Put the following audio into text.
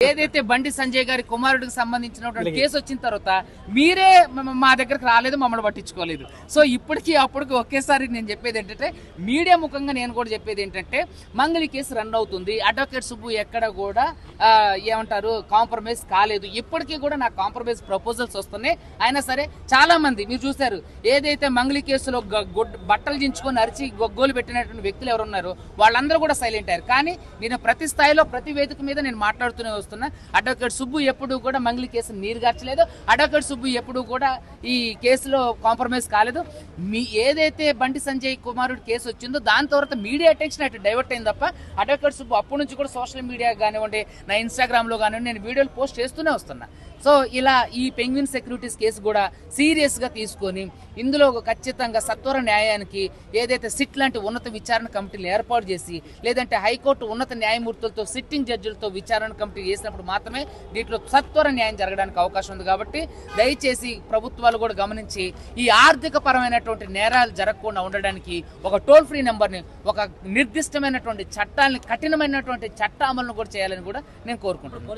ఏదైతే బండి సంజయ్ గారి కుమారుడికి సంబంధించినటువంటి కేసు వచ్చిన తర్వాత మీరే మా దగ్గరకు రాలేదు, మమ్మల్ని పట్టించుకోలేదు. సో ఇప్పటికీ అప్పటికి ఒకేసారి నేను చెప్పేది ఏంటంటే, మీడియా ముఖంగా నేను కూడా చెప్పేది ఏంటంటే, మంగళి కేసు రన్ అవుతుంది. అడ్వకేట్ సుబ్బు ఎక్కడ కూడా ఏమంటారు కాంప్రమైజ్ కాలేదు. ఇప్పటికీ కూడా నాకు కాంప్రమైజ్ ప్రపోజల్స్ వస్తున్నాయి. అయినా సరే చాలా మంది మీరు చూశారు, ఏదైతే మంగళి కేసులో బట్టలు దించుకొని అరిచి గొగ్గోలు పెట్టినటువంటి వ్యక్తులు ఎవరున్నారో వాళ్ళందరూ కూడా సైలెంట్ అయ్యారు. కానీ నేను ప్రతి స్థాయిలో ప్రతి వేదిక మీద నేను మాట్లాడుతూనే వస్తున్నా. అడ్వకేట్ సుబ్బు ఎప్పుడు కూడా మంగళి కేసు నీరుగార్చలేదు. అడ్వకేట్ సుబ్బు ఎప్పుడు కూడా ఈ కేసులో కాంప్రమైజ్ కాలేదు. ఏదైతే బండి సంజయ్ కుమారుడు కేసు వచ్చిందో దాని తర్వాత మీడియా అటెన్షన్ అటు డైవర్ట్ అయింది తప్ప అడ్వకేట్ సుబ్బు అప్పటి నుంచి కూడా సోషల్ మీడియా కానివ్వండి, నా ఇన్స్టాగ్రామ్ లో కానివ్వండి, నేను వీడియోలు పోస్ట్ చేస్తూనే వస్తున్నా. సో ఇలా ఈ పెంగ్విన్ సెక్యూరిటీస్ కేసు కూడా సీరియస్ గా తీసుకొని ఇందులో ఖచ్చితంగా సత్వర న్యాయానికి ఏదైతే సిట్ లాంటి ఉన్నత విచారణ కమిటీలు ఏర్పాటు చేసి, లేదంటే హైకోర్టు ఉన్నత న్యాయమూర్తులతో సిట్టింగ్ జడ్జిలతో విచారణ కమిటీ చేసినప్పుడు మాత్రమే దీంట్లో సత్వర న్యాయం జరగడానికి అవకాశం ఉంది. కాబట్టి దయచేసి ప్రభుత్వాలు కూడా గమనించి ఈ ఆర్థిక పరమైనటువంటి నేరాలు జరగకుండా ఉండడానికి ఒక టోల్ ఫ్రీ నెంబర్ని, ఒక నిర్దిష్టమైనటువంటి చట్టాలని, కఠినమైనటువంటి చట్ట అమలును కూడా చేయాలని కూడా నేను కోరుకుంటున్నాను.